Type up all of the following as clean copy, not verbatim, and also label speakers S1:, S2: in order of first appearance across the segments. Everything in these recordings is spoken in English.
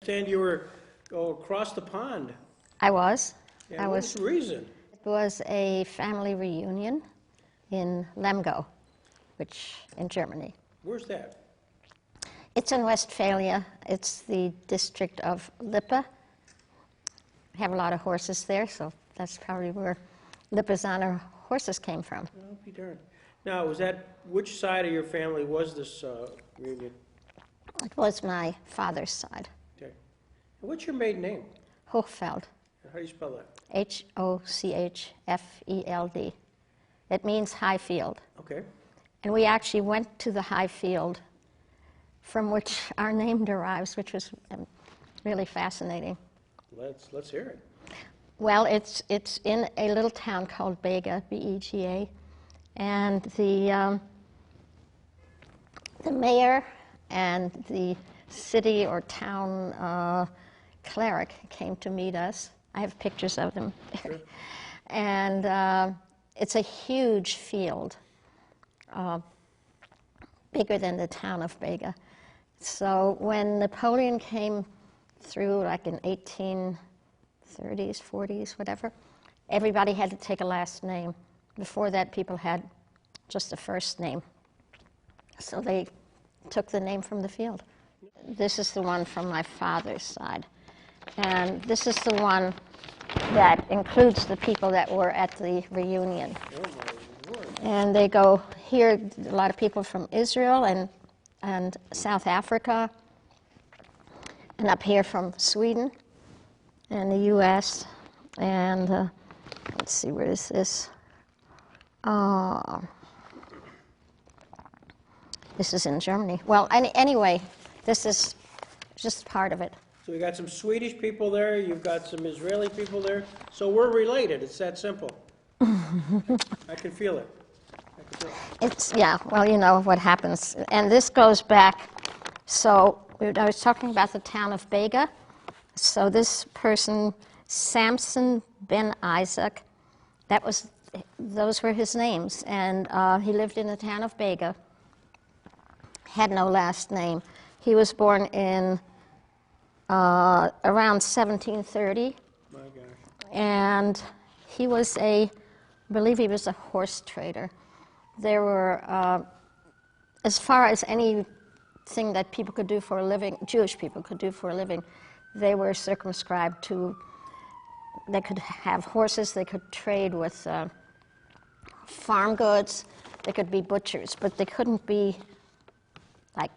S1: understand you were across the pond.
S2: I was.
S1: Yeah, what was the reason?
S2: It was a family reunion in Lemgo, in Germany.
S1: Where's that?
S2: It's in Westphalia. It's the district of Lippe. We have a lot of horses there, so that's probably where Lipizzaner horses came from.
S1: I'll be darned. Now, which side of your family was this reunion?
S2: It was my father's side.
S1: Okay. And what's your maiden name?
S2: Hochfeld.
S1: How do you spell that?
S2: Hochfeld. It means high field.
S1: Okay.
S2: And we actually went to the high field from which our name derives, which was really fascinating.
S1: Let's hear it.
S2: Well, it's in a little town called Bega, B-E-G-A, and the mayor and the city or town cleric came to meet us. I have pictures of them.
S1: Sure.
S2: And it's a huge field, bigger than the town of Bega. So when Napoleon came through, like in 1830s, 40s, whatever, everybody had to take a last name. Before that, people had just a first name. So they took the name from the field. This is the one from my father's side. And this is the one that includes the people that were at the reunion.
S1: Oh, my Lord.
S2: And they go here, a lot of people from Israel and South Africa, and up here from Sweden and the U.S. And let's see, where is this? This is in Germany. Well, anyway, this is just part of it.
S1: So we got some Swedish people there, you've got some Israeli people there, so we're related, it's that simple. I can feel it.
S2: Yeah, well, you know what happens. And this goes back, so I was talking about the town of Bega. So this person, Samson ben Isaac, those were his names. And he lived in the town of Bega, had no last name. He was born in around 1730.
S1: My gosh.
S2: And he was I believe he was a horse trader. There were, as far as anything that people could do for a living, Jewish people could do for a living, they were circumscribed to, they could have horses, they could trade with farm goods, they could be butchers, but they couldn't be like,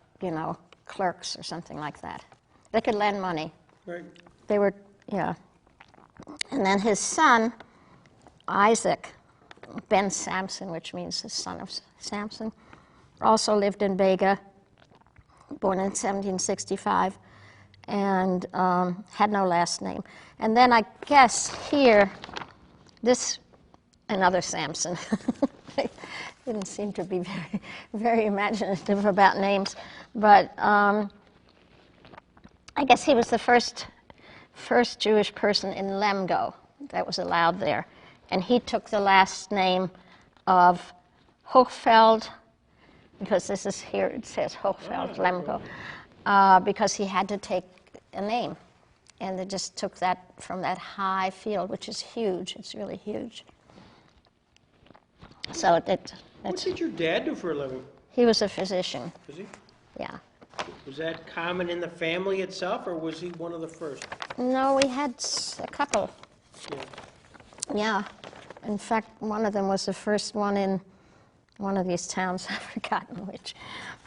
S2: clerks or something like that. They could lend money.
S1: Right.
S2: They were, yeah. And then his son, Isaac, Ben Samson, which means the son of Samson, also lived in Bega, born in 1765, and had no last name. And then I guess here, another Samson. Didn't seem to be very, very imaginative about names, but I guess he was the first Jewish person in Lemgo that was allowed there. And he took the last name of Hochfeld, because this is here, it says Hochfeld, Lemgo, because he had to take a name. And they just took that from that high field, which is huge. It's really huge. So
S1: What did your dad do for a living?
S2: He was a physician.
S1: Was he?
S2: Yeah.
S1: Was that common in the family itself, or was he one of the first?
S2: No, we had a couple.
S1: Yeah.
S2: Yeah. In fact, one of them was the first one in one of these towns. I've forgotten which.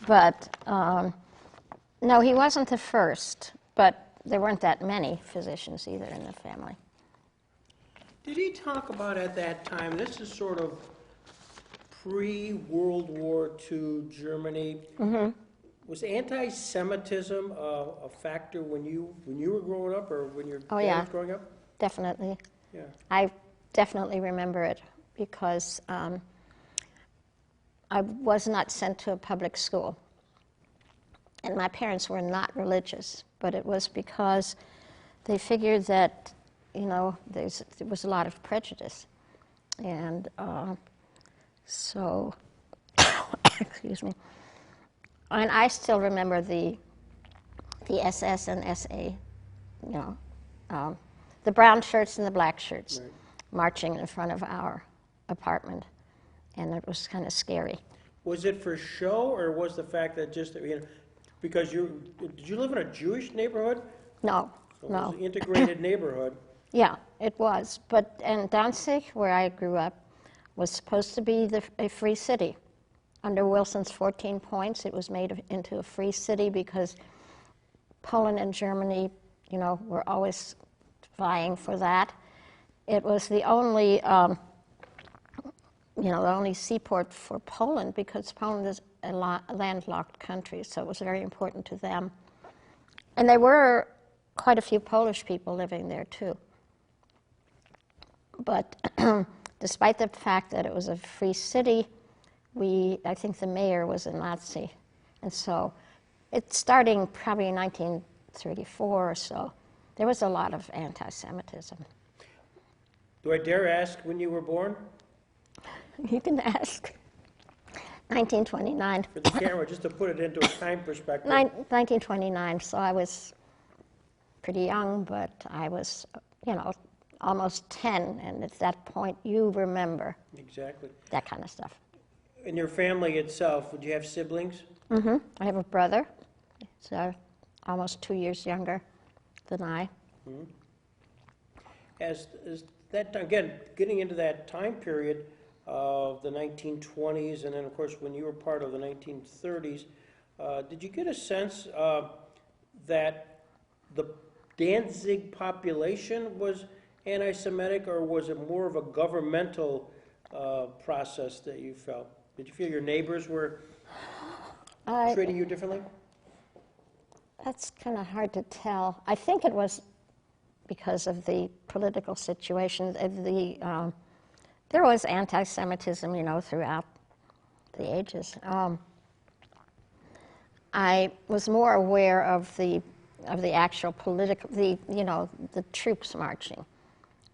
S2: But no, he wasn't the first, but there weren't that many physicians either in the family.
S1: Did he talk about at that time, this is sort of pre-World War II Germany, was anti-Semitism a factor when you were growing up, or when your dad was growing up?
S2: Definitely.
S1: Yeah.
S2: I definitely remember it because I was not sent to a public school. And my parents were not religious, but it was because they figured that, there was a lot of prejudice. And so, excuse me. And I still remember the SS and SA you know, the brown shirts and the black shirts
S1: Right.
S2: marching in front of our apartment, and it was kind of scary.
S1: Was it for show, or was the fact that just, because did you live in a Jewish neighborhood?
S2: No,
S1: So it
S2: no.
S1: was an integrated neighborhood.
S2: Yeah, it was. But and Danzig, where I grew up, was supposed to be a free city. Under Wilson's 14 points, it was made into a free city because Poland and Germany, you know, were always vying for that. It was the only, the only seaport for Poland because Poland is a landlocked country, so it was very important to them. And there were quite a few Polish people living there too. But despite the fact that it was a free city, I think the mayor was a Nazi. And so it's starting probably in 1934 or so, there was a lot of anti-Semitism.
S1: Do I dare ask when you were born?
S2: You can ask. 1929.
S1: For the camera, just to put it into a time perspective.
S2: 1929, so I was pretty young, but I was, almost 10, and at that point you remember.
S1: Exactly.
S2: That kind of stuff.
S1: In your family itself, would you have siblings?
S2: Mm-hmm. I have a brother. He's almost 2 years younger than I.
S1: Mm-hmm. As that, again, getting into that time period of the 1920s, and then of course when you were part of the 1930s, did you get a sense that the Danzig population was anti-Semitic, or was it more of a governmental process that you felt? Did you feel your neighbors were treating you differently?
S2: That's kind of hard to tell. I think it was because of the political situation. There was anti-Semitism, throughout the ages. I was more aware of the actual political, the troops marching,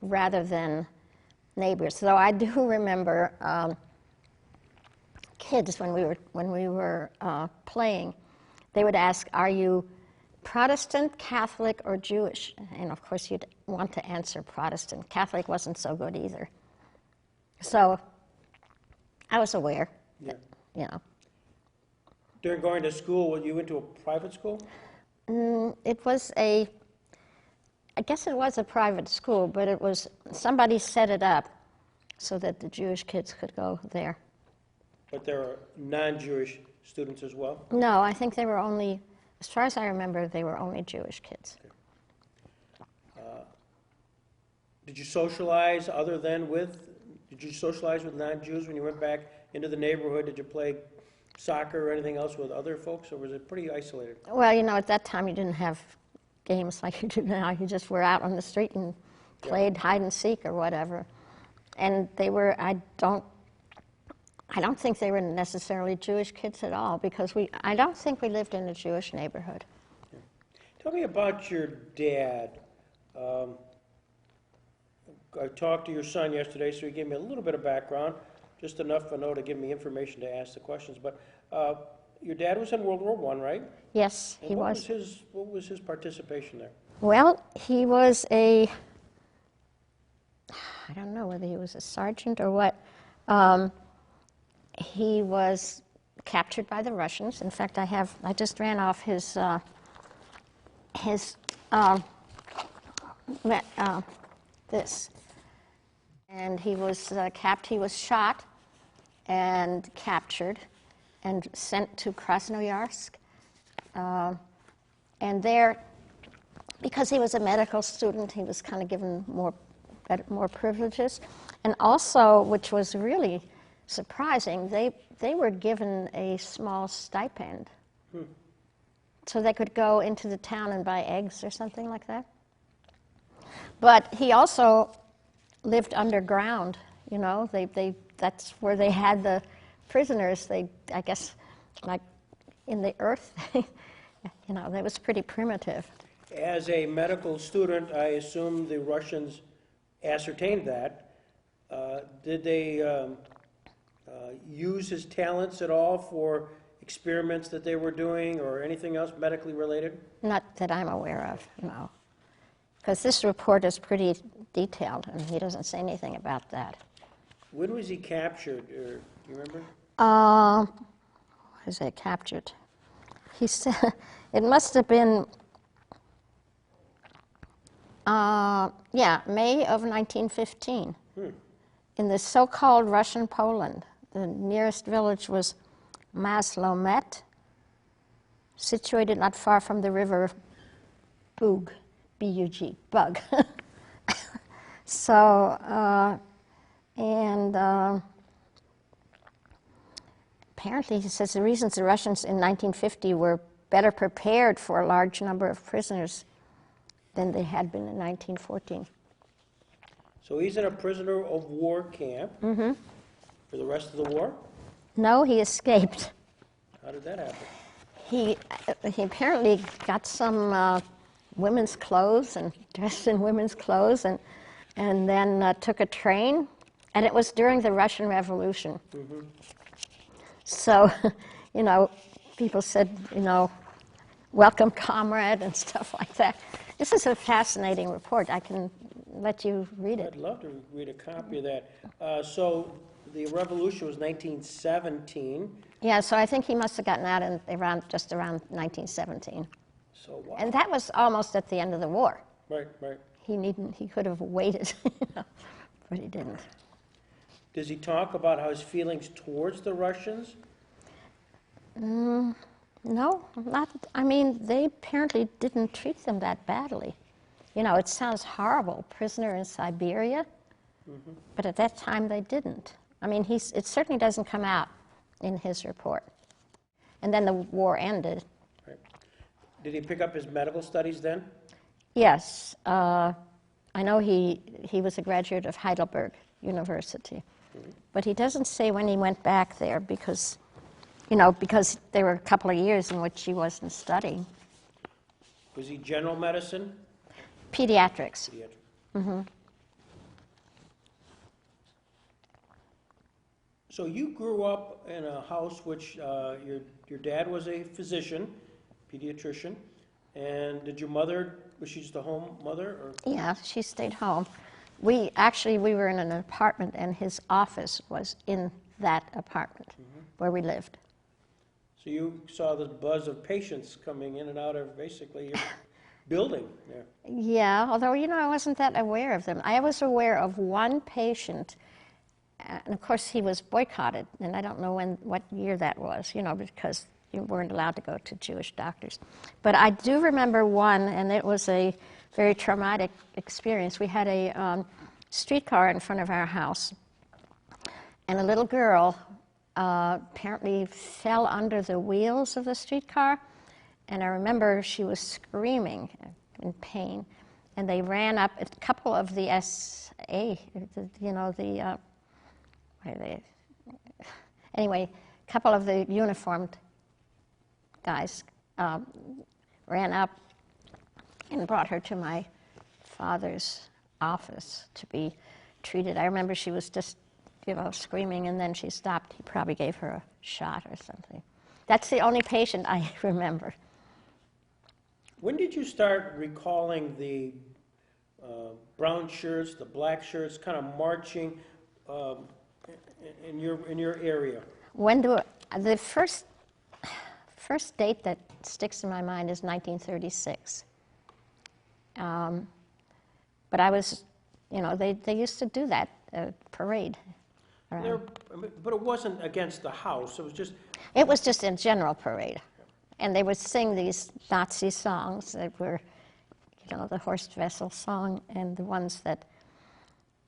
S2: rather than neighbors. Though I do remember kids when we were playing, they would ask, "Are you Protestant, Catholic, or Jewish?" And of course, you'd want to answer Protestant. Catholic wasn't so good either. So I was aware.
S1: Yeah. During going to school, you went to a private school?
S2: It was I guess it was a private school, but somebody set it up so that the Jewish kids could go there.
S1: But there are non-Jewish students as well?
S2: No, I think they were only, as far as I remember, they were only Jewish kids.
S1: Did you socialize did you socialize with non-Jews when you went back into the neighborhood? Did you play soccer or anything else with other folks, or was it pretty isolated?
S2: Well, at that time you didn't have games like you do now. You just were out on the street and played hide and seek or whatever. And they were, I don't think they were necessarily Jewish kids at all, because I don't think we lived in a Jewish neighborhood.
S1: Yeah. Tell me about your dad. I talked to your son yesterday, so he gave me a little bit of background, just enough, to give me information to ask the questions. But your dad was in World War I, right?
S2: Yes,
S1: and
S2: he was.
S1: What was his participation there?
S2: Well, he was I don't know whether he was a sergeant or what. He was captured by the Russians. In fact, I just ran off his this. And he was he was shot and captured and sent to Krasnoyarsk. And there, because he was a medical student, he was kind of given more privileges. And also, which was really surprising, they were given a small stipend. So they could go into the town and buy eggs or something like that. But he also lived underground, that's where they had the prisoners. I guess, like in the earth, that was pretty primitive.
S1: As a medical student, I assume the Russians ascertained that. Did they use his talents at all for experiments that they were doing or anything else medically related?
S2: Not that I'm aware of, no. Because this report is pretty detailed, and he doesn't say anything about that.
S1: When was he captured? Do you remember?
S2: Was it captured? He said it must have been, May of 1915, in the so-called Russian Poland. The nearest village was Maslomet, situated not far from the river Bug, B-U-G, Bug. So, apparently he says the reasons the Russians in 1950 were better prepared for a large number of prisoners than they had been in 1914.
S1: So he's in a prisoner of war camp for the rest of the war?
S2: No, he escaped.
S1: How did that happen?
S2: He apparently got some women's clothes and dressed in women's clothes and then took a train, and it was during the Russian Revolution. So, people said, welcome comrade and stuff like that. This is a fascinating report. I can let you read it.
S1: I'd love to read a copy of that. So the revolution was 1917.
S2: Yeah, so I think he must have gotten out just around 1917.
S1: So wow.
S2: And that was almost at the end of the war.
S1: Right.
S2: He could have waited, but he didn't.
S1: Does he talk about how his feelings towards the Russians?
S2: No, not. I mean, they apparently didn't treat them that badly. It sounds horrible, prisoner in Siberia, but at that time they didn't. I mean, it certainly doesn't come out in his report. And then the war ended.
S1: Right. Did he pick up his medical studies then?
S2: Yes. I know he was a graduate of Heidelberg University. But he doesn't say when he went back there because there were a couple of years in which he wasn't studying.
S1: Was he general medicine?
S2: Pediatrics.
S1: So you grew up in a house which your dad was a physician, pediatrician, and did your mother, was she just a home mother? Or?
S2: Yeah, she stayed home. We were in an apartment, and his office was in that apartment where we lived.
S1: So you saw the buzz of patients coming in and out of basically your building there.
S2: Yeah, although, I wasn't that aware of them. I was aware of one patient, and of course he was boycotted, and I don't know what year that was, because you weren't allowed to go to Jewish doctors. But I do remember one, and it was a very traumatic experience. We had a streetcar in front of our house, and a little girl apparently fell under the wheels of the streetcar, and I remember she was screaming in pain, and they ran up. A couple of the anyway, a couple of the uniformed guys ran up and brought her to my father's office to be treated. I remember she was just, screaming, and then she stopped. He probably gave her a shot or something. That's the only patient I remember.
S1: When did you start recalling the brown shirts, the black shirts, kind of marching in your area?
S2: The first date that sticks in my mind is 1936. But I was, they used to do that parade.
S1: But it wasn't against the house.
S2: It was just a general parade. And they would sing these Nazi songs that were, the Horst Wessel song, and the ones that,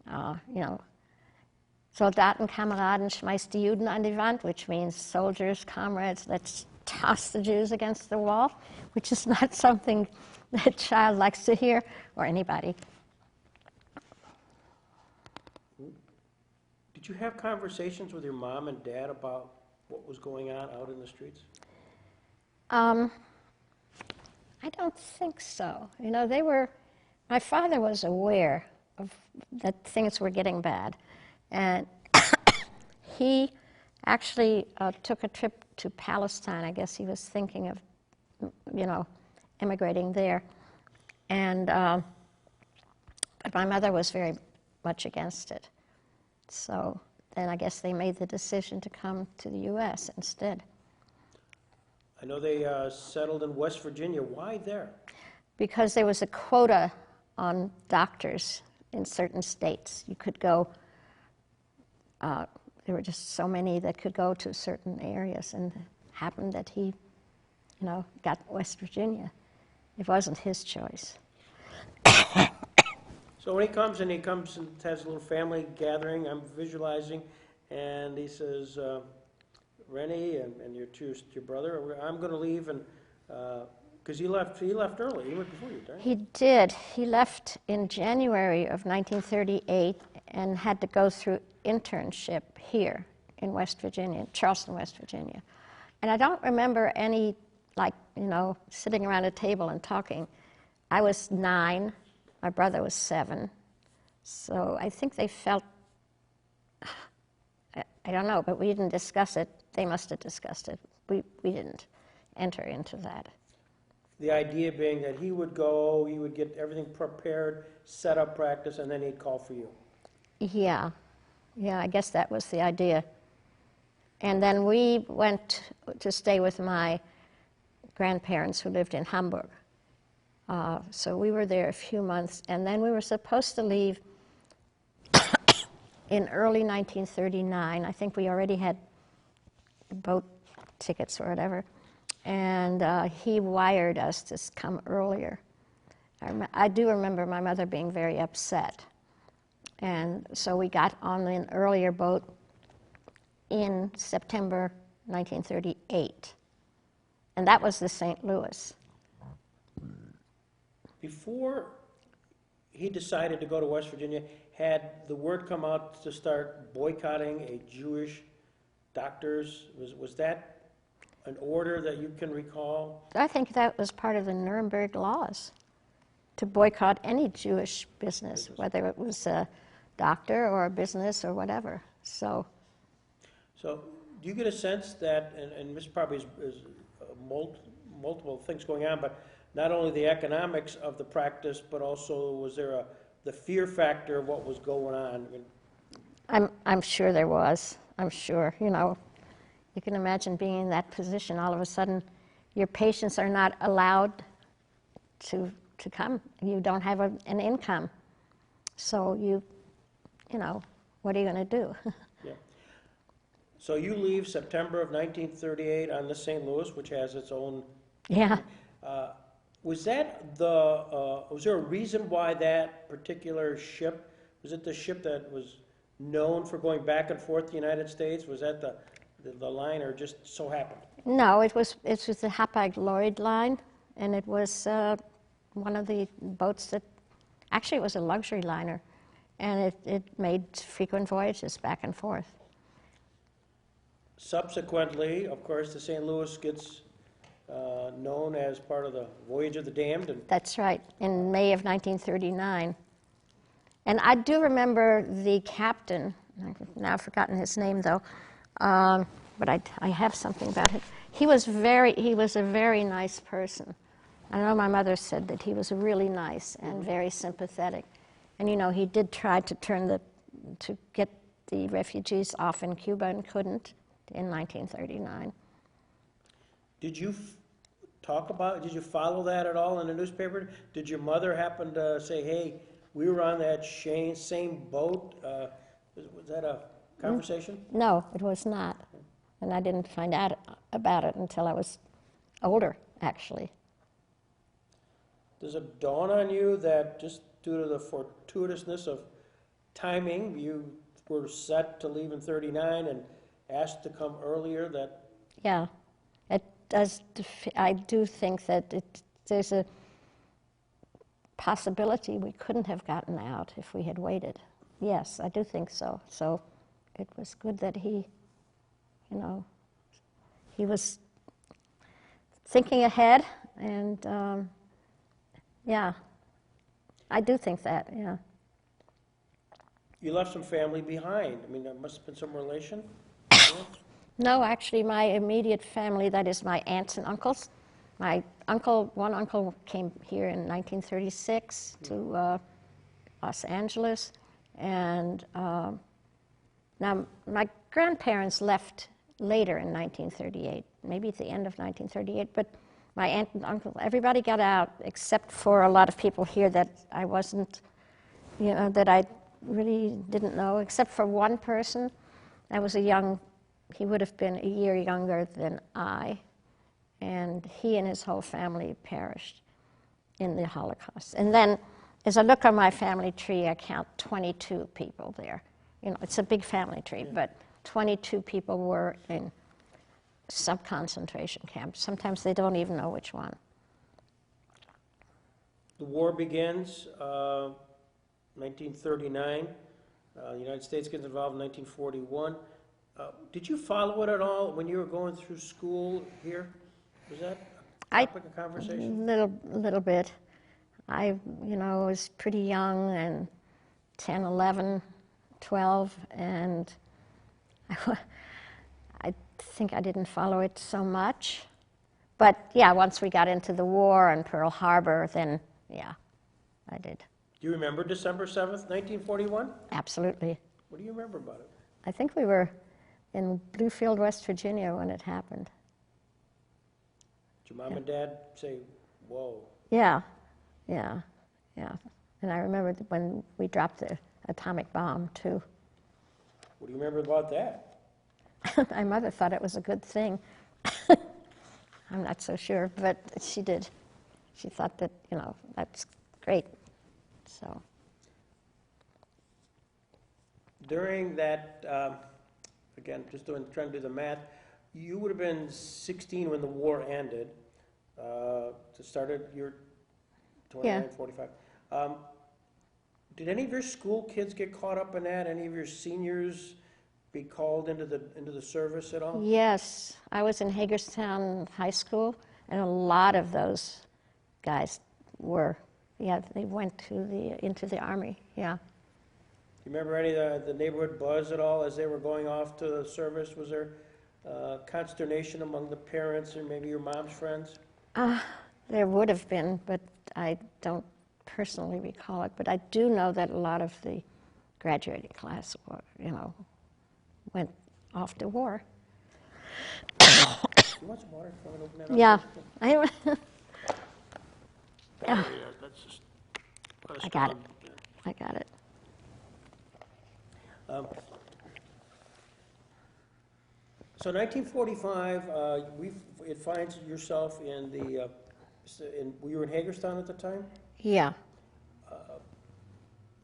S2: Soldaten, Kameraden, schmeißt die Juden an die Wand, which means soldiers, comrades, let's toss the Jews against the wall, which is not something that a child likes to hear, or anybody.
S1: Did you have conversations with your mom and dad about what was going on out in the streets?
S2: I don't think so. My father was aware of that things were getting bad. And he actually took a trip to Palestine. I guess he was thinking of, immigrating there. And But my mother was very much against it. So then I guess they made the decision to come to the U.S. instead.
S1: I know they settled in West Virginia. Why there?
S2: Because there was a quota on doctors in certain states. You could go, there were just so many that could go to certain areas, and it happened that he, got West Virginia. It wasn't his choice.
S1: So when he comes and has a little family gathering, I'm visualizing, and he says, Rennie and your brother, I'm going to leave, and because he left early. He went before you, didn't he?
S2: He did. He left in January of 1938 and had to go through internship here in West Virginia, Charleston, West Virginia. And I don't remember any, sitting around a table and talking. I was 9. My brother was 7. So I think they felt, I don't know, but we didn't discuss it. They must have discussed it. We didn't enter into that.
S1: The idea being that he would go, he would get everything prepared, set up practice, and then he'd call for you.
S2: Yeah, I guess that was the idea. And then we went to stay with my grandparents who lived in Hamburg. So we were there a few months, and then we were supposed to leave in early 1939. I think we already had boat tickets or whatever, and he wired us to come earlier. I do remember my mother being very upset, and so we got on an earlier boat in September 1938, and that was the St. Louis.
S1: Before he decided to go to West Virginia, had the word come out to start boycotting a Jewish doctors? Was that an order that you can recall?
S2: I think that was part of the Nuremberg laws, to boycott any Jewish business, whether it was a doctor or a business or whatever. So
S1: do you get a sense that, and this probably is multiple things going on, but not only the economics of the practice, but also was there the fear factor of what was going on?
S2: I'm sure there was. I'm sure. You can imagine being in that position. All of a sudden, your patients are not allowed to come. You don't have an income. So what are you going to do?
S1: Yeah. So you leave September of 1938 on the St. Louis, which has its own.
S2: Yeah.
S1: Was that was there a reason why that particular ship, was it the ship that was known for going back and forth to the United States? Was that the line, or just so happened?
S2: No, it was the Hapag-Lloyd line, and it was one of the boats that, actually it was a luxury liner, and it made frequent voyages back and forth.
S1: Subsequently, of course, the St. Louis gets known as part of the Voyage of the Damned. And
S2: that's right, in May of 1939. And I do remember the captain, I've now forgotten his name though, but I have something about him. He was a very nice person. I know my mother said that he was really nice and very sympathetic. And he did try to get the refugees off in Cuba and couldn't in 1939.
S1: Did you did you follow that at all in the newspaper? Did your mother happen to say, hey, we were on that same boat? Was that a conversation?
S2: No, it was not. And I didn't find out about it until I was older, actually.
S1: Does it dawn on you that just due to the fortuitousness of timing, you were set to leave in 39 and asked to come earlier?
S2: Yeah. I do think that there's a possibility we couldn't have gotten out if we had waited. Yes, I do think so. So it was good that he was thinking ahead, and yeah, I do think that, yeah.
S1: You left some family behind. I mean, there must have been some relation.
S2: No, actually, my immediate family, that is my aunts and uncles. One uncle came here in 1936 to Los Angeles. And now my grandparents left later in 1938, maybe at the end of 1938, but my aunt and uncle, everybody got out except for a lot of people here that I wasn't, that I really didn't know, except for one person. I was he would have been a year younger than I, and he and his whole family perished in the Holocaust. And then, as I look on my family tree, I count 22 people there. It's a big family tree, but 22 people were in sub-concentration camps. Sometimes they don't even know which one.
S1: The war begins, 1939. The United States gets involved in 1941. Did you follow it at all when you were going through school here? Was that a topic of conversation?
S2: Little bit. I was pretty young, and 10, 11, 12, and I think I didn't follow it so much. But yeah, once we got into the war and Pearl Harbor, then yeah, I did.
S1: Do you remember December 7th, 1941?
S2: Absolutely.
S1: What do you remember about it?
S2: I think we were in Bluefield, West Virginia when it happened.
S1: Did your mom and dad say, whoa?
S2: Yeah. And I remember when we dropped the atomic bomb, too.
S1: What do you remember about that?
S2: My mother thought it was a good thing. I'm not so sure, but she did. She thought that, that's great. So.
S1: During that, again, just trying to do the math, you would have been 16 when the war ended. Started your 29, 45. Did any of your school kids get caught up in that? Any of your seniors be called into the service at all?
S2: Yes, I was in Hagerstown High School, and a lot of those guys were. Yeah, they went into the Army. Yeah.
S1: Do you remember any of the neighborhood buzz at all as they were going off to the service? Was there consternation among the parents or maybe your mom's friends?
S2: There would have been, but I don't personally recall it. But I do know that a lot of the graduating class, went off to war.
S1: You want some water? You want to open that up?
S2: Yeah.
S1: That's just,
S2: I got it. I got it.
S1: So 1945, it finds yourself in the, were you in Hagerstown at the time?
S2: Yeah.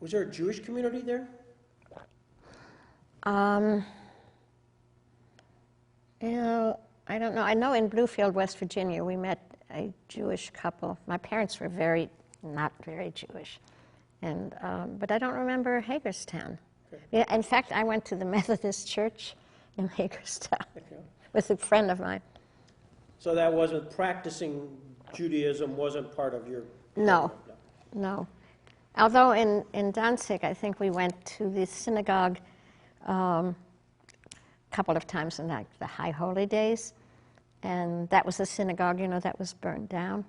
S1: Was there a Jewish community there?
S2: I don't know. I know in Bluefield, West Virginia, we met a Jewish couple. My parents were not very Jewish, and but I don't remember Hagerstown.
S1: Okay.
S2: Yeah, in fact, I went to the Methodist Church in Hagerstown with a friend of mine.
S1: So that wasn't practicing Judaism wasn't part of your.
S2: No. Although in Danzig, I think we went to the synagogue a couple of times in the High Holy Days, and that was a synagogue, that was burned down.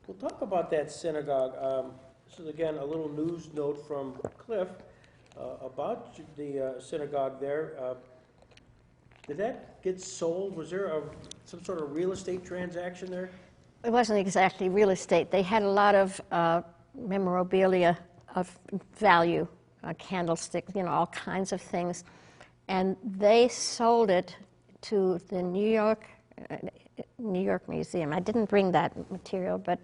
S1: We'll talk about that synagogue. This is again a little news note from Cliff about the synagogue there. Did that get sold? Was there some sort of real estate transaction there?
S2: It wasn't exactly real estate. They had a lot of memorabilia of value, candlesticks, all kinds of things. And they sold it to the New York Museum. I didn't bring that material, but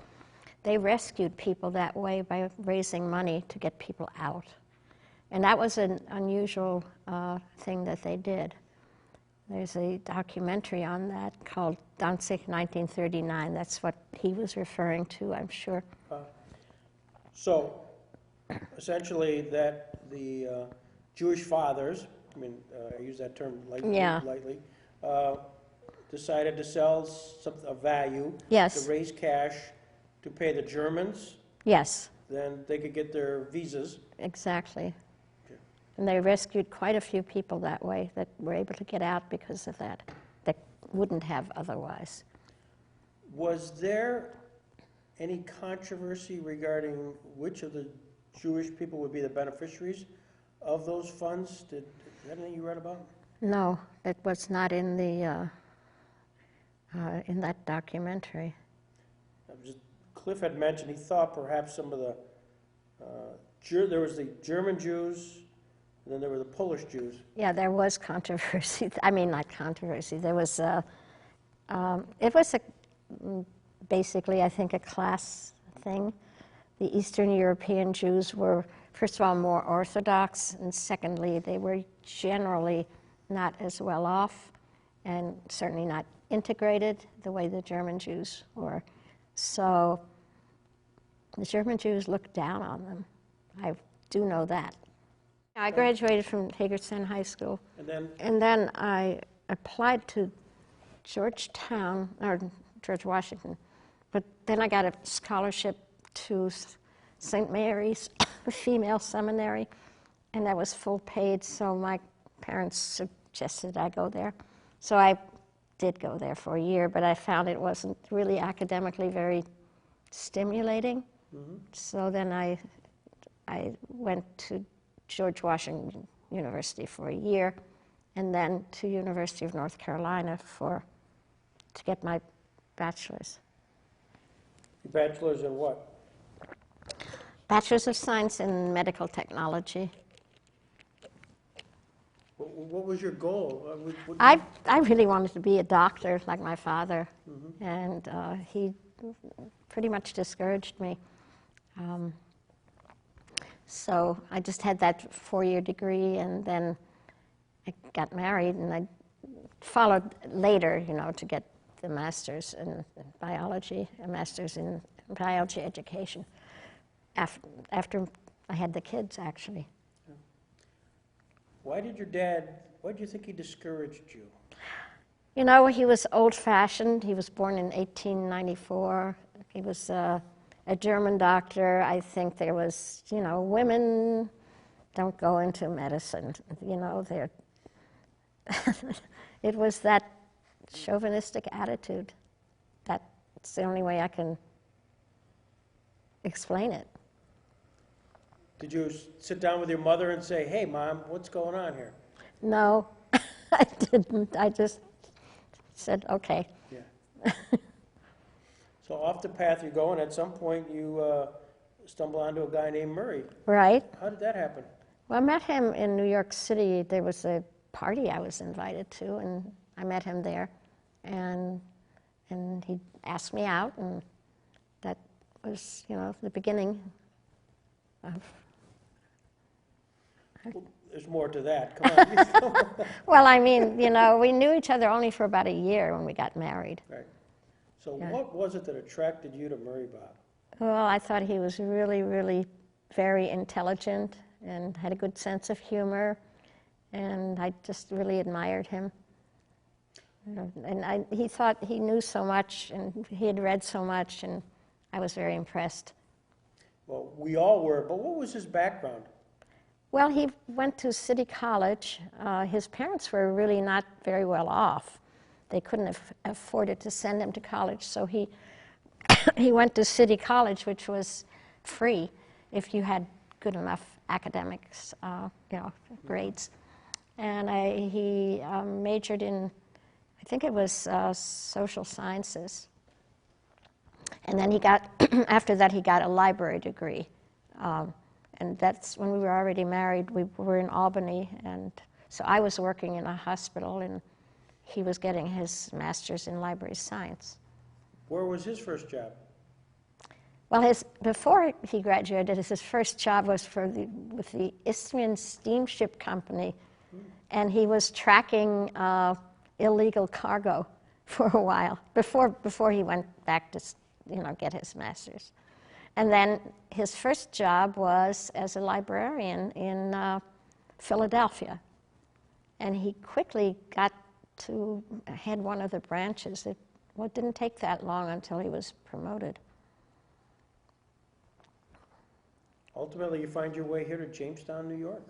S2: they rescued people that way by raising money to get people out. And that was an unusual thing that they did. There's a documentary on that called Danzig 1939. That's what he was referring to, I'm sure.
S1: So, essentially, that the Jewish fathers, I use that term lightly, decided to sell a value
S2: Yes.
S1: to raise cash to pay the Germans.
S2: Yes.
S1: Then they could get their visas.
S2: Exactly. And they rescued quite a few people that way that were able to get out because of that wouldn't have otherwise.
S1: Was there any controversy regarding which of the Jewish people would be the beneficiaries of those funds? Is that anything you read about?
S2: No, it was not in that documentary.
S1: Cliff had mentioned he thought perhaps some of the, there was the German Jews, and then there were the Polish Jews.
S2: Yeah, there was controversy. I mean, not controversy. There was it was basically, I think, a class thing. The Eastern European Jews were, first of all, more Orthodox, and secondly, they were generally not as well off, and certainly not integrated the way the German Jews were. So the German Jews looked down on them. I do know that. I graduated from Hagerstown High School, and then I applied to Georgetown, or George Washington, but then I got a scholarship to St. Mary's Female Seminary, and that was full paid, so my parents suggested I go there. So I did go there for a year, but I found it wasn't really academically very stimulating. Mm-hmm. So then I went to George Washington University for a year, and then to University of North Carolina to get my bachelor's.
S1: Your bachelor's in what?
S2: Bachelor's of Science in Medical Technology.
S1: What was your goal?
S2: I really wanted to be a doctor like my father, mm-hmm. and he pretty much discouraged me. So I just had that 4-year degree, and then I got married, and I followed later, to get the master's in biology, a master's in biology education, after I had the kids, actually.
S1: Why did you think he discouraged you?
S2: He was old-fashioned. He was born in 1894. He was a German doctor. I think there was, women don't go into medicine. It was that chauvinistic attitude. That's the only way I can explain it.
S1: Did you sit down with your mother and say, "Hey, Mom, what's going on here"?
S2: No, I didn't. I just said, okay.
S1: Yeah. So off the path you go, and at some point you stumble onto a guy named Murray.
S2: Right.
S1: How did that happen?
S2: Well, I met him in New York City. There was a party I was invited to, and I met him there. And he asked me out, and that was, the beginning of...
S1: Well, there's more to that. Come on.
S2: Well, I mean, we knew each other only for about a year when we got married.
S1: Right. So what was it that attracted you to Murray Bob?
S2: Well, I thought he was really, really very intelligent and had a good sense of humor, and I just really admired him. And he thought he knew so much, and he had read so much, and I was very impressed.
S1: Well, we all were, but what was his background?
S2: Well, he went to City College. His parents were really not very well off. They couldn't have afforded to send him to college, so he went to City College, which was free if you had good enough academics, grades. And he majored in, I think it was social sciences. And then after that, he got a library degree. And that's when we were already married. We were in Albany, and so I was working in a hospital, and he was getting his master's in library science.
S1: Where was his first job?
S2: Well, before he graduated, his first job was with the Isthmian Steamship Company, and he was tracking illegal cargo for a while before he went back to get his master's. And then his first job was as a librarian in Philadelphia, and he quickly got to head one of the branches. It didn't take that long until he was promoted.
S1: Ultimately, you find your way here to Jamestown, New York.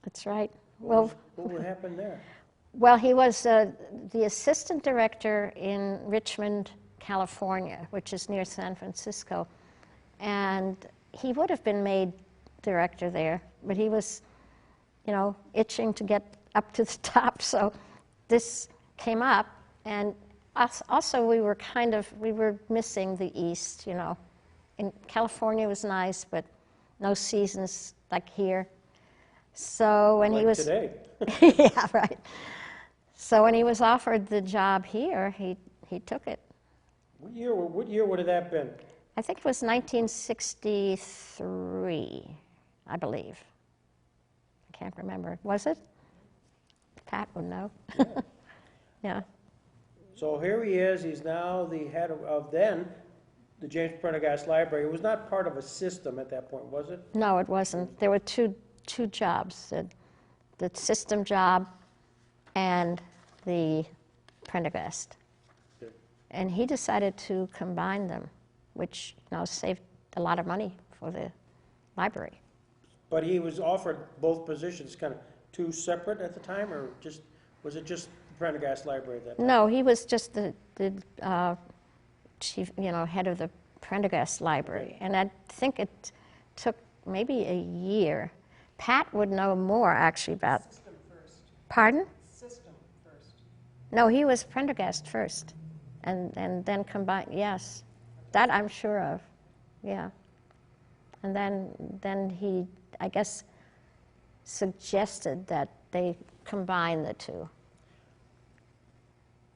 S2: That's right.
S1: What would happen there?
S2: Well, he was the assistant director in Richmond, California, which is near San Francisco. And he would have been made director there, but he was, itching to get up to the top, so this came up, and also we were missing the East, In California was nice, but no seasons like here. So when he was
S1: today.
S2: yeah, right. So when he was offered the job here, he took it.
S1: What year would have that been?
S2: I think it was 1963, I believe. I can't remember. Was it? Pat would know.
S1: Yeah.
S2: Yeah.
S1: So here he is. He's now the head of then the James Prendergast Library. It was not part of a system at that point, was it?
S2: No, it wasn't. There were two jobs, the system job and the Prendergast.
S1: Good.
S2: And he decided to combine them, which saved a lot of money for the library.
S1: But he was offered both positions, kind of two separate at the time, or was it just the Prendergast Library at that time?
S2: No, he was just the chief, head of the Prendergast Library.
S1: Okay.
S2: And I think it took maybe a year. Pat would know more, actually, about...
S3: System first.
S2: Pardon?
S3: System first.
S2: No, he was Prendergast first, and then combined, yes. That I'm sure of, yeah. And then he, I guess, suggested that they combine the two.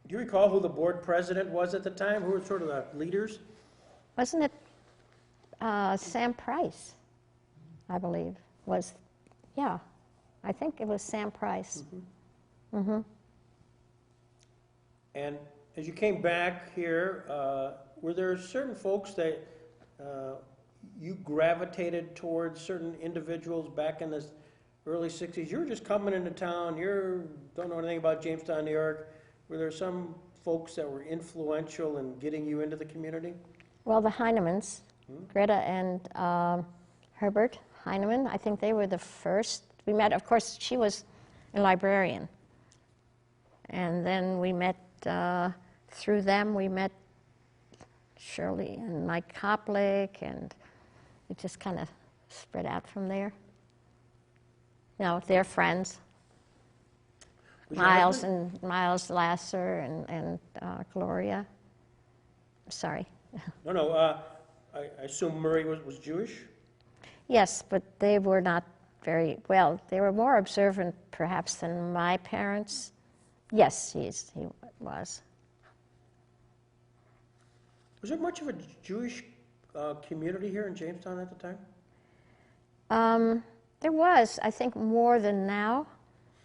S1: Do you recall who the board president was at the time? Who were sort of the leaders?
S2: Wasn't it Sam Price, I believe, was, yeah. I think it was Sam Price.
S1: Mm-hmm. And as you came back here, were there certain folks that you gravitated towards, certain individuals back in the early 60s? You were just coming into town, you don't know anything about Jamestown, New York. Were there some folks that were influential in getting you into the community?
S2: Well, the Heinemans, Greta and Herbert Heineman, I think they were the first. We met, of course, she was a librarian. And then we met, through them, we met Shirley and Mike Koplick, and it just kind of spread out from there. They're friends.
S1: Was your
S2: Miles
S1: husband-
S2: and Miles Lasser and Gloria. Sorry.
S1: No, I assume Murray was Jewish?
S2: Yes, but they were not very, well, they were more observant perhaps than my parents. Yes, he was.
S1: Was there much of a Jewish community here in Jamestown at the time?
S2: There was, I think, more than now.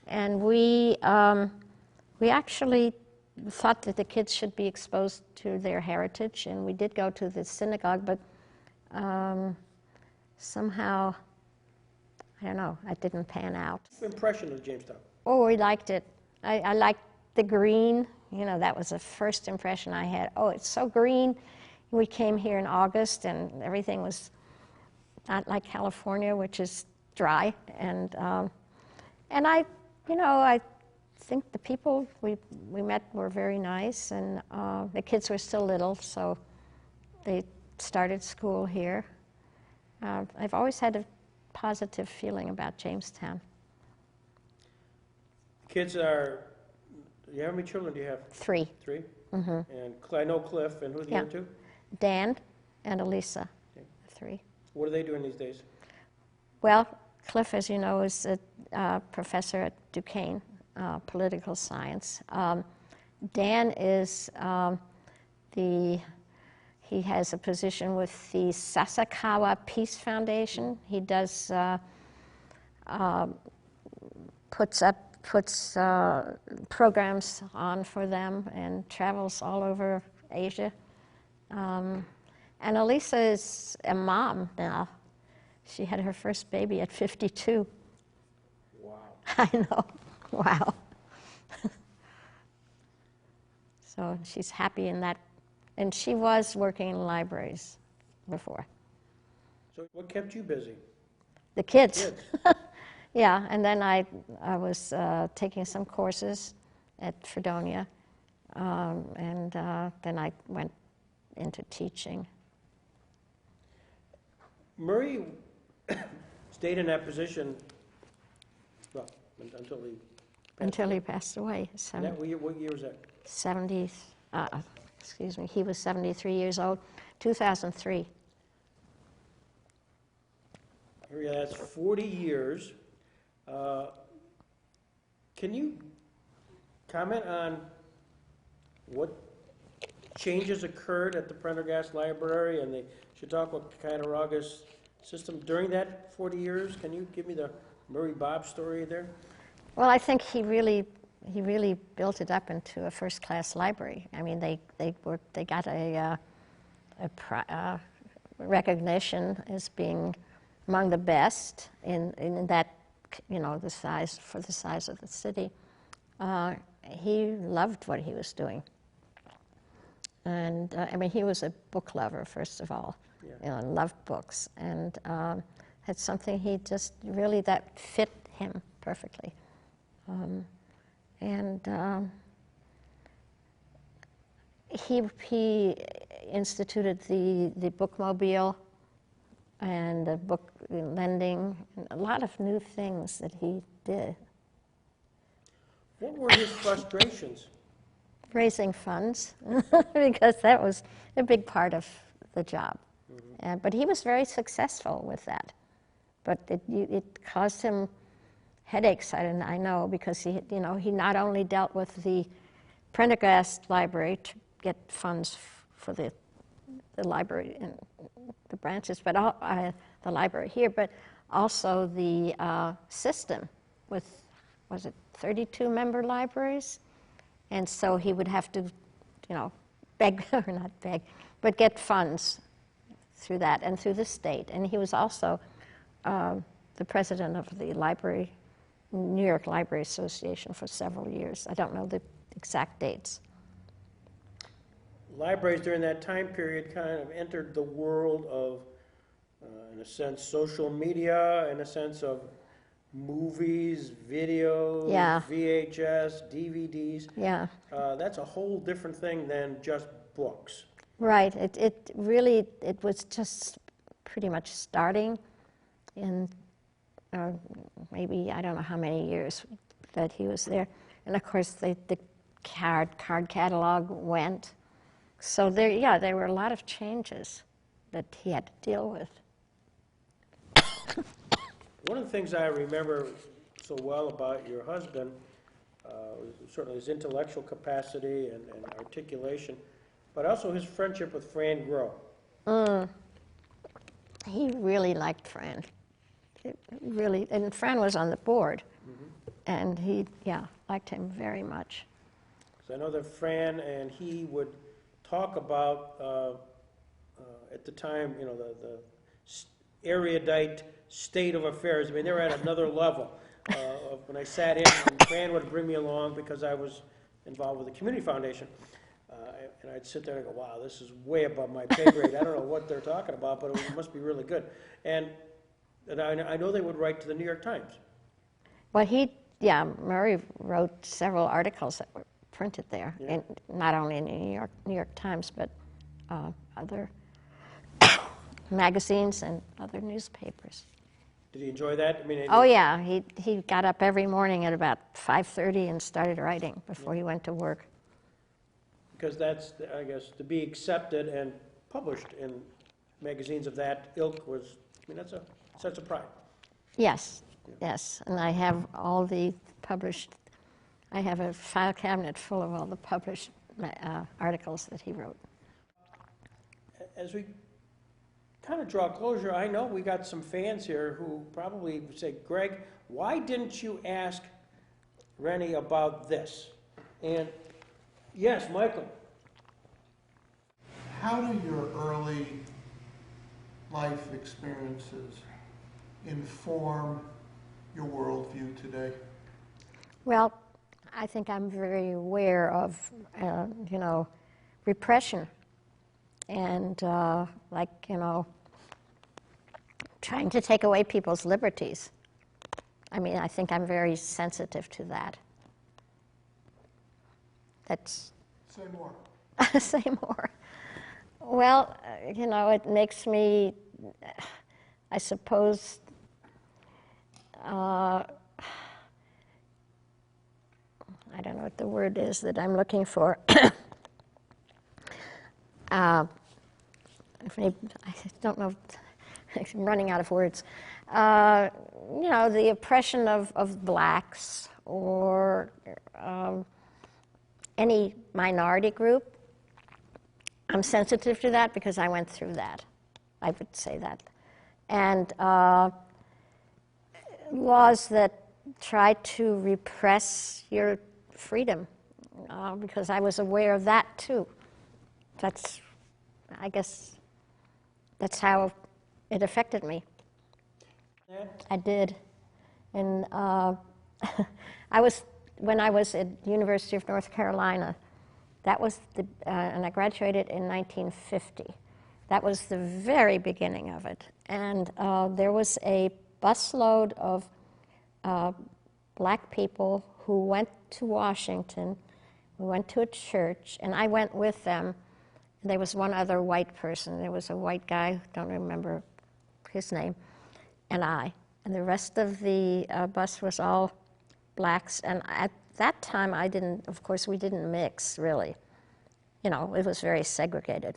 S2: And we actually thought that the kids should be exposed to their heritage, and we did go to the synagogue, but somehow, I don't know, it didn't pan out.
S1: Impression of Jamestown?
S2: Oh, we liked it. I liked the green. That was the first impression I had. Oh, it's so green. We came here in August, and everything was not like California, which is dry. And I think the people we met were very nice, and the kids were still little, so they started school here. I've always had a positive feeling about Jamestown.
S1: Kids are, how many children do you have?
S2: 3.
S1: 3?
S2: Mm-hmm.
S1: And I know Cliff, and who are the
S2: Yeah.
S1: other 2?
S2: Dan and Elisa,
S1: Okay.
S2: 3.
S1: What are they doing these days?
S2: Well, Cliff, as you know, is a professor at Duquesne, political science. Dan is he has a position with the Sasakawa Peace Foundation. He does puts programs on for them and travels all over Asia. And Elisa is a mom now. She had her first baby at 52.
S1: Wow.
S2: I know. Wow. So she's happy in that. And she was working in libraries before.
S1: So what kept you busy?
S2: The kids.
S1: Kids.
S2: Yeah, and then I was taking some courses at Fredonia, and then I went into teaching.
S1: Murray stayed in that position, well, until he passed
S2: until
S1: away.
S2: he passed away.
S1: And that, what year was that?
S2: 70, excuse me, he was 73 years old, 2003.
S1: Here, that's 40 years. Can you comment on what changes occurred at the Prendergast Library and the Chautauqua Cattaraugus system during that 40 years? Can you give me the Murray Bob story there?
S2: Well, I think he really built it up into a first-class library. I mean, they got a recognition as being among the best in that, you know, the size of the city. He loved what he was doing. And, I mean, he was a book lover, first of all.
S1: Yeah.
S2: You know, loved books. And had something that fit him perfectly. He instituted the bookmobile and the book lending, and a lot of new things that he did.
S1: What were his frustrations?
S2: Raising funds, because that was a big part of the job.
S1: Mm-hmm.
S2: But he was very successful with that. But it caused him headaches, I know, because he not only dealt with the Prendergast Library to get funds for the library and the branches, but the library here, but also the system with, was it 32 member libraries? And so he would have to, beg, or not beg, but get funds through that and through the state. And he was also the president of the New York Library Association for several years. I don't know the exact dates.
S1: Libraries during that time period kind of entered the world of, in a sense, social media, in a sense of movies, videos,
S2: Yeah.
S1: VHS, DVDs.
S2: Yeah,
S1: That's a whole different thing than just books.
S2: right. It really was just pretty much starting in maybe, I don't know how many years that he was there. And of course, the card catalog went. So there were a lot of changes that he had to deal with.
S1: One of the things I remember so well about your husband was certainly his intellectual capacity and articulation, but also his friendship with Fran Grow.
S2: He really liked Fran. Really, and Fran was on the board, and he liked him very much.
S1: So I know that Fran and he would talk about, at the time, the erudite state of affairs. I mean, they were at another level. When I sat in, and Fran would bring me along because I was involved with the Community Foundation. And I'd sit there and go, wow, this is way above my pay grade. I don't know what they're talking about, but it must be really good. And I know they would write to the New York Times.
S2: Well, Murray wrote several articles that were printed there,
S1: Yeah.
S2: and not only in the New York Times, but other magazines and other newspapers.
S1: Did he enjoy that? I mean,
S2: Oh yeah, he got up every morning at about 5:30 and started writing before he went to work.
S1: because that's, I guess, to be accepted and published in magazines of that ilk was, I mean, that's a sense of pride.
S2: Yes, yes, and I have all the published. I have a file cabinet full of all the published articles that he wrote.
S1: As we kind of draw closure, I know we got some fans here who probably say, Greg, why didn't you ask Rennie about this? And yes, Michael.
S4: How do your early life experiences inform your worldview today?
S2: Well, I think I'm very aware of, repression and, trying to take away people's liberties. I mean, I think I'm very sensitive to that. That's...
S4: Say more.
S2: Say more. Well, it makes me, I suppose, I don't know what the word is that I'm looking for. I don't know, I'm running out of words. The oppression of blacks or any minority group. I'm sensitive to that because I went through that. I would say that. And laws that try to repress your freedom, because I was aware of that too. I guess that's how it affected me.
S1: Yeah.
S2: I did. And when I was at University of North Carolina, that was and I graduated in 1950. That was the very beginning of it. And there was a busload of black people who went to Washington. We went to a church, and I went with them. There was one other white person. There was a white guy, don't remember his name, and I. And the rest of the bus was all blacks. And at that time, of course, we didn't mix, really. It was very segregated.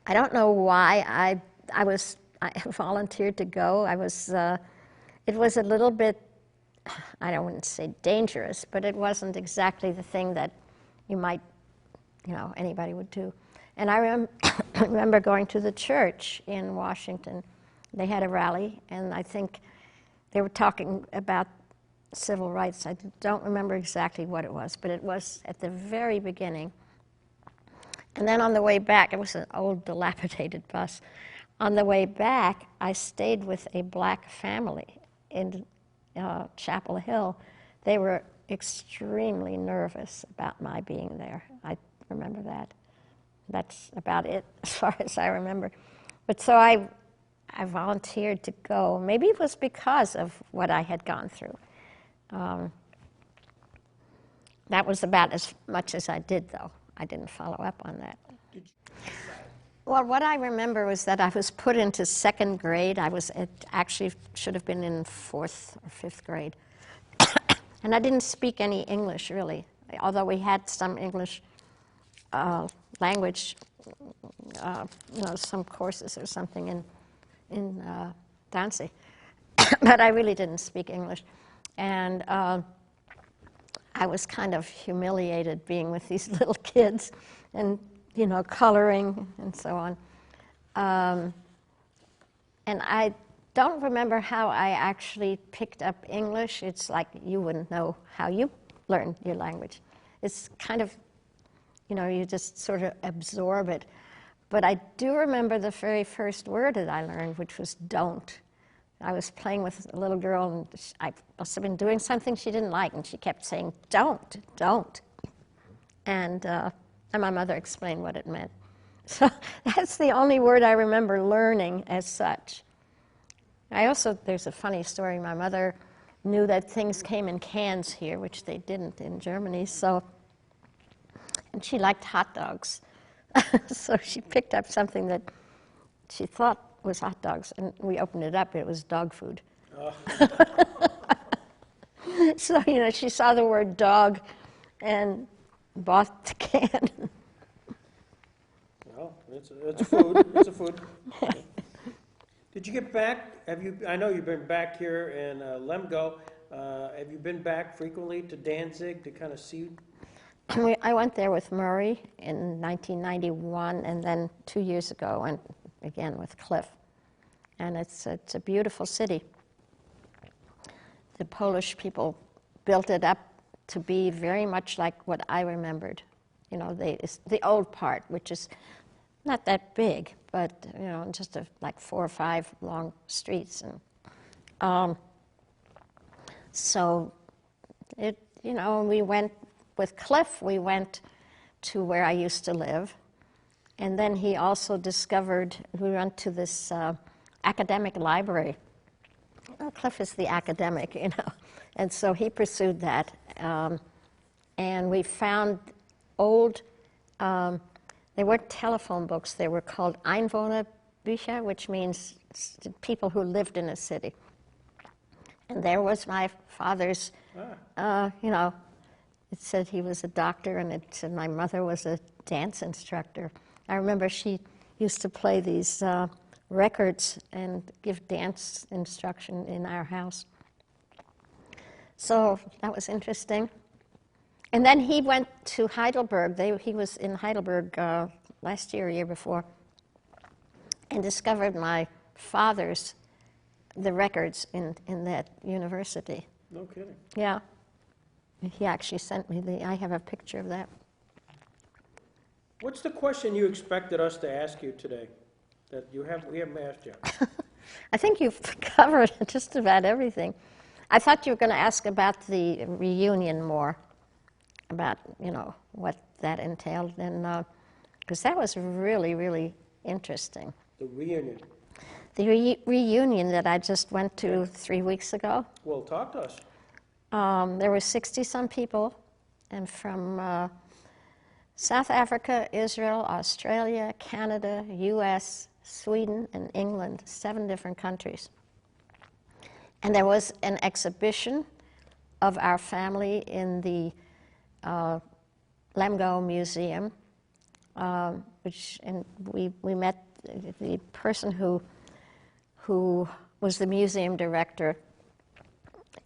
S2: I don't know why I volunteered to go. It was a little bit, I don't want to say dangerous, but it wasn't exactly the thing that you might, anybody would do. And I remember going to the church in Washington. They had a rally, and I think they were talking about civil rights. I don't remember exactly what it was, but it was at the very beginning. And then on the way back, it was an old dilapidated bus. On the way back, I stayed with a black family in Chapel Hill. They were extremely nervous about my being there. I remember that. That's about it as far as I remember. But so I volunteered to go. Maybe it was because of what I had gone through. That was about as much as I did, though. I didn't follow up on that. Well, what I remember was that I was put into second grade. It actually should have been in fourth or fifth grade. And I didn't speak any English, really, although we had some English language, some courses or something in Danzig. But I really didn't speak English. And I was kind of humiliated being with these little kids and, coloring and so on. And I don't remember how I actually picked up English. It's like you wouldn't know how you learned your language. It's kind of, you just sort of absorb it. But I do remember the very first word that I learned, which was don't. I was playing with a little girl, and I must have been doing something she didn't like, and she kept saying, don't. And my mother explained what it meant. So that's the only word I remember learning as such. There's a funny story. My mother knew that things came in cans here, which they didn't in Germany, and she liked hot dogs. So she picked up something that she thought was hot dogs, and we opened it up, it was dog food. Oh. So, she saw the word dog and bought the can.
S1: Well, it's food. It's a food. Did you get back? I know you've been back here in Lemgo. Have you been back frequently to Danzig to kind of see?
S2: I went there with Murray in 1991, and then 2 years ago, and again with Cliff. And it's a beautiful city. The Polish people built it up to be very much like what I remembered. It's the old part, which is not that big, but just like 4 or 5 long streets. And so we went with Cliff. We went to where I used to live, and then he also discovered. We went to this academic library. Well, Cliff is the academic, and so he pursued that. And we found old, they weren't telephone books, they were called Einwohnerbücher, which means people who lived in a city. And there was my father's,
S1: Ah,
S2: it said he was a doctor, and it said my mother was a dance instructor. I remember she used to play these records and give dance instruction in our house. So that was interesting. And then he went to Heidelberg. He was in Heidelberg last year, year before, and discovered my father's, the records in that university.
S1: no kidding.
S2: Yeah. He actually sent me I have a picture of that.
S1: What's the question you expected us to ask you today that we haven't asked yet?
S2: I think you've covered just about everything. I thought you were going to ask about the reunion more, about, what that entailed, and because that was really, really interesting.
S1: The reunion.
S2: The reunion that I just went to 3 weeks ago,
S1: Well, talk to us.
S2: there were 60-some people, and from South Africa, Israel, Australia, Canada, U.S., Sweden, and England, 7 different countries. And there was an exhibition of our family in the Lemgo Museum, and we met the person who was the museum director,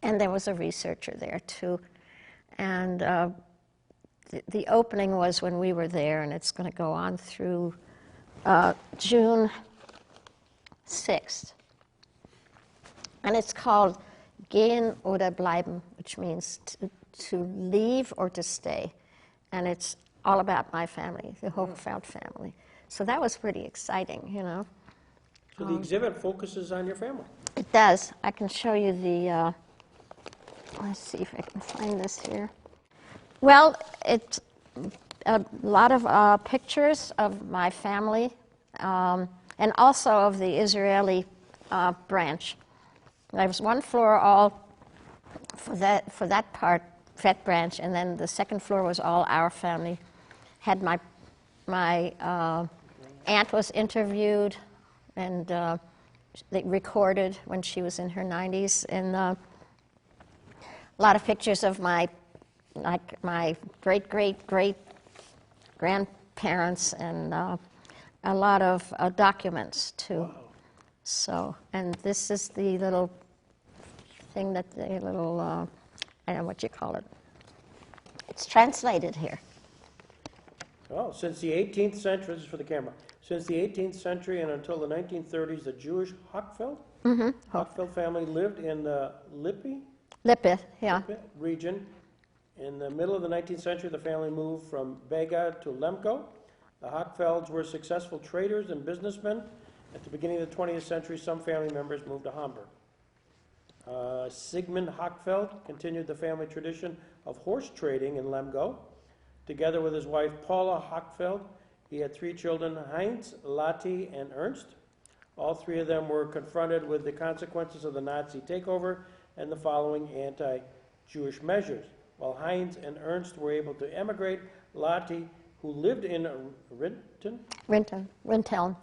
S2: and there was a researcher there too. And the opening was when we were there, and it's going to go on through June 6th. And it's called Gehen oder Bleiben, which means to leave or to stay. And it's all about my family, the Hochfeld family. So that was pretty exciting,
S1: So the exhibit focuses on your family.
S2: It does. I can show you the, let's see if I can find this here. Well, it's a lot of pictures of my family, and also of the Israeli branch. There was one floor all for that part, that branch, and then the second floor was all our family. Had my aunt was interviewed, and they recorded when she was in her 90s, and a lot of pictures of my great grandparents, and a lot of documents too.
S1: Wow.
S2: So, and this is the little thing that I don't know what you call it. It's translated here.
S1: Oh, since the 18th century, this is for the camera, since the 18th century and until the 1930s, the Jewish Hochfeld family lived in the Lippe
S2: Yeah.
S1: region. In the middle of the 19th century, the family moved from Bega to Lemko. The Hochfelds were successful traders and businessmen. At the beginning of the 20th century, some family members moved to Hamburg. Sigmund Hochfeld continued the family tradition of horse trading in Lemgo. Together with his wife Paula Hochfeld, he had 3 children, Heinz, Lottie, and Ernst. All 3 of them were confronted with the consequences of the Nazi takeover and the following anti-Jewish measures. While Heinz and Ernst were able to emigrate, Lottie, who lived in
S2: Rinteln.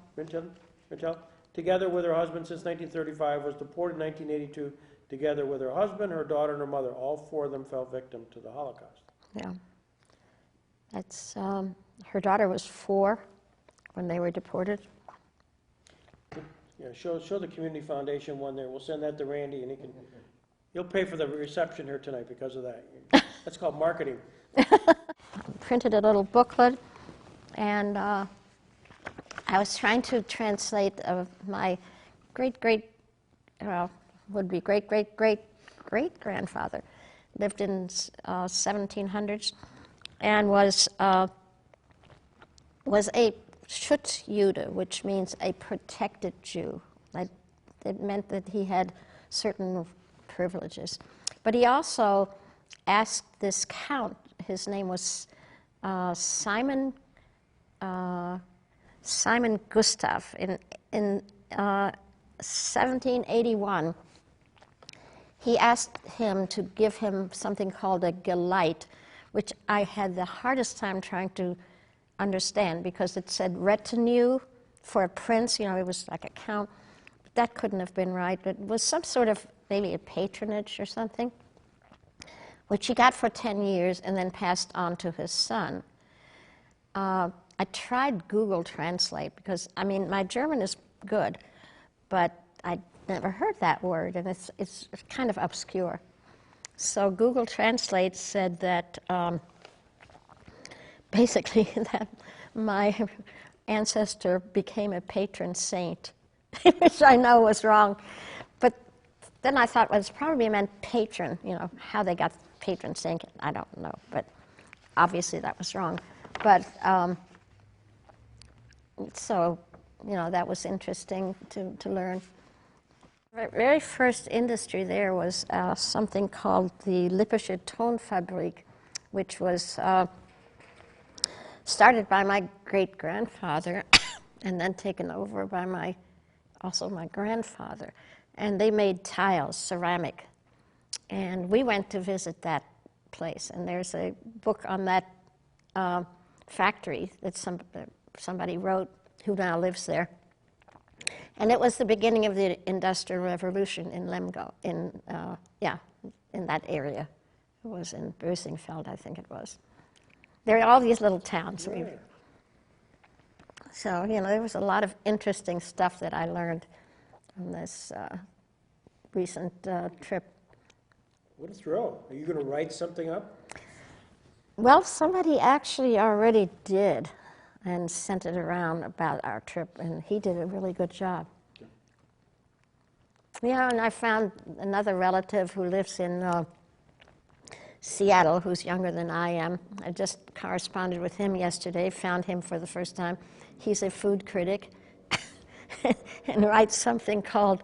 S1: Together with her husband since 1935, was deported in 1982, together with her husband, her daughter, and her mother. All 4 of them fell victim to the Holocaust.
S2: Yeah. That's her daughter was 4 when they were deported.
S1: Yeah, show the Community Foundation one there. We'll send that to Randy, and he'll pay for the reception here tonight because of that. That's called marketing.
S2: Printed a little booklet, and I was trying to translate my great grandfather. Lived in 1700s, and was a Schutzjude, which means a protected Jew. It meant that he had certain privileges. But he also asked this count, his name was Simon Gustav, in 1781. He asked him to give him something called a geleit, which I had the hardest time trying to understand because it said retinue for a prince, it was like a count. But that couldn't have been right. It was some sort of maybe a patronage or something, which he got for 10 years and then passed on to his son. I tried Google Translate because, I mean, my German is good, but I'd never heard that word, and it's kind of obscure. So Google Translate said that basically that my ancestor became a patron saint, which I know was wrong. But then I thought, well, it's probably meant patron, you know, how they got patron saint, I don't know, but obviously that was wrong. But so, you know, that was interesting to learn. The very first industry there was something called the Lippische Tonfabrik, which was started by my great-grandfather and then taken over by also my grandfather. And they made tiles, ceramic. And we went to visit that place. And there's a book on that factory that somebody wrote who now lives there. And it was the beginning of the Industrial Revolution in Lemgo, in that area. It was in Bösingfeld, I think it was. There are all these little towns.
S1: Yeah.
S2: So, you know, there was a lot of interesting stuff that I learned on this recent trip.
S1: What a thrill. Are you going to write something up?
S2: Well, somebody actually already did and sent it around about our trip, and he did a really good job. Yeah, and I found another relative who lives in Seattle, who's younger than I am. I just corresponded with him yesterday, found him for the first time. He's a food critic and writes something called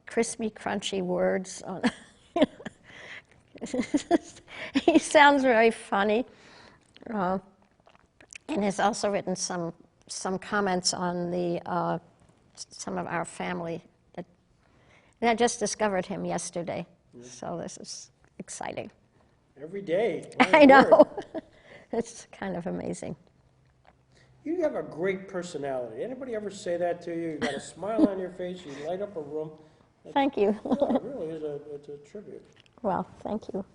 S2: Crispy Crunchy Words. He sounds very funny. And has also written some comments on the some of our family. And I just discovered him yesterday, so this is exciting.
S1: Every day.
S2: I know. It's kind of amazing.
S1: You have a great personality. Anybody ever say that to you? You got a smile on your face, you light up a room.
S2: Thank you.
S1: Yeah, it really is it's a tribute.
S2: Well, thank you.